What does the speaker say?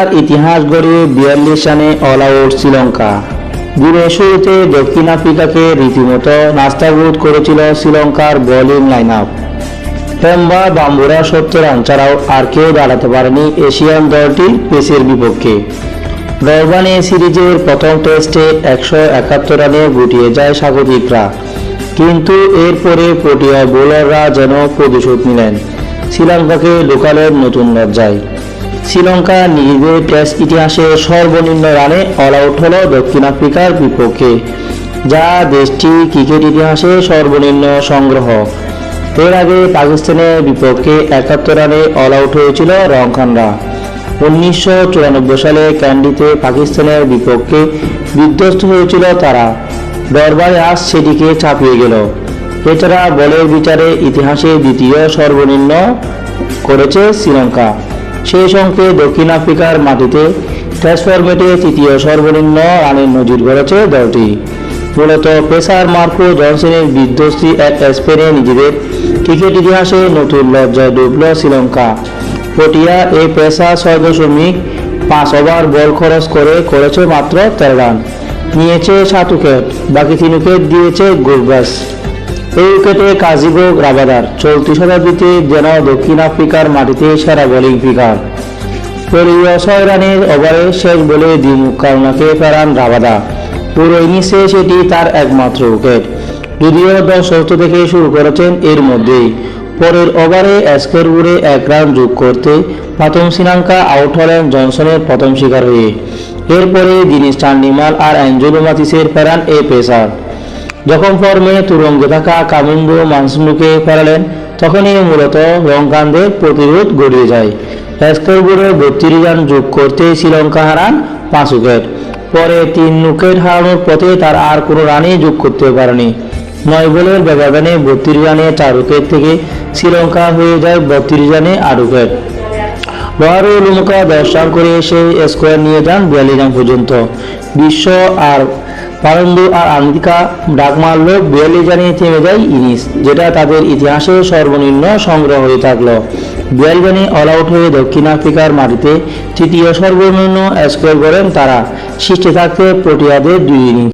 আফ্রিকার ইতিহাস গড়ে 42 রানে অল আউট শ্রীলঙ্কা। দিনের শুরুতে দক্ষিণ আফ্রিকাকে রীতিমতো নাস্তানাবুদ করেছিল শ্রীলঙ্কার বোলিং লাইন আপ। হেম্বা বাম্বুরা 70 রান ছাড়াও আর কেউ দাঁড়াতে পারেনি এশিয়ান দলটির পেসের বিপক্ষে। ডরবানে সিরিজের প্রথম টেস্টে 171 রানে গুটিয়ে যায় স্বাগতিকরা, কিন্তু এরপরে প্রোটিয়া বোলাররা যেন প্রতিশোধ নিলেন, শ্রীলঙ্কাকে ঢোকালেন নতুন লজ্জায়। শ্রীলঙ্কা নিজেদের টেস্ট ইতিহাসে সর্বনিম্ন রানে অল আউট হল দক্ষিণ আফ্রিকার বিপক্ষে, যা দেশটির ক্রিকেট ইতিহাসে সর্বনিম্ন সংগ্রহ। এর আগে পাকিস্তানের বিপক্ষে 71 রানে অল আউট হয়েছিল রংখানরা। 1994 সালে ক্যান্ডিতে পাকিস্তানের বিপক্ষে বিধ্বস্ত হয়েছিল তারা। ডরবানে আজ সেটিকে চাপিয়ে গেল। এছাড়া বলের বিচারে ইতিহাসে দ্বিতীয় সর্বনিম্ন করেছে শ্রীলঙ্কা। সেই সঙ্গে দক্ষিণ আফ্রিকার মাটিতে টেস্ট ফরম্যাটে তৃতীয় সর্বনিম্ন রানের নজির গড়েছে দলটি। মূলত পেসার মার্কো জনসনের বিধ্বস্তি এক স্পেনে নিজেদের ক্রিকেট ইতিহাসে নতুন লজ্জায় ডুবল শ্রীলঙ্কা। প্রোটিয়া এই পেসার 6.5 ওভার বল খরচ করে করেছে মাত্র 13 রান, নিয়েছে 7 উইকেট, বাকি 3 উইকেট দিয়েছে গুরবাস। এই উইকেটে কাজিগো রাবাদার চলতি শতাব্দীতে যেন দক্ষিণ আফ্রিকার মাটিতে সেরা বোলিং ফিগার। পরিয় 6 রানের ওভারে শেষ বলে দিমুখ কারুনাকে ফেরান রাবাদা। পুরো ইনিংসে সেটি তার একমাত্র উইকেট, যদিও দল ষষ্ঠ থেকে শুরু করেছেন এর মধ্যেই। পরের ওভারে স্কোরবোর্ডে 1 রান যোগ করতে প্রথম শ্রীলঙ্কা আউট হলেন জনসনের প্রথম শিকার হয়ে। এরপরে দিনেশ চান্ডিমাল আর অ্যাঞ্জেলো মাথিসের ফেরান এই পেসার। যখন ফর্মে তুরঙ্গে থাকা কামিন্ডো মানসুনুকে ফেরালেন, তখনই মূলত লঙ্কানদের প্রতিরোধ গড়িয়ে যায়। স্কোরবোর্ডে 32 রান যোগ করতে শ্রীলঙ্কা হারান 5 উইকেট। পরে 3 উইকেট হারানোর পথে তার আর কোনো রানই যোগ করতে পারেনি। 9 বলের ব্যবধানে 32 রানে 4 উইকেট থেকে শ্রীলঙ্কা হয়ে যায় 32 রানে 8 উইকেট। লোহারু লুমুকা 10 রান করে সেই স্কোর নিয়ে যান 42 রান পর্যন্ত। বিশ্ব আর পারন্দু আর আন্দিকা ডাক মারল 42 রানে থেমে যায় ইনিংস, যেটা তাদের ইতিহাসে সর্বনিম্ন সংগ্রহ হয়ে থাকলো। 42 রানে অল আউট হয়ে দক্ষিণ আফ্রিকার মাটিতে তৃতীয় সর্বনিম্ন স্কোর করেন তারা। শীর্ষে থাকতে প্রোটিয়াদের 2 ইনিংস।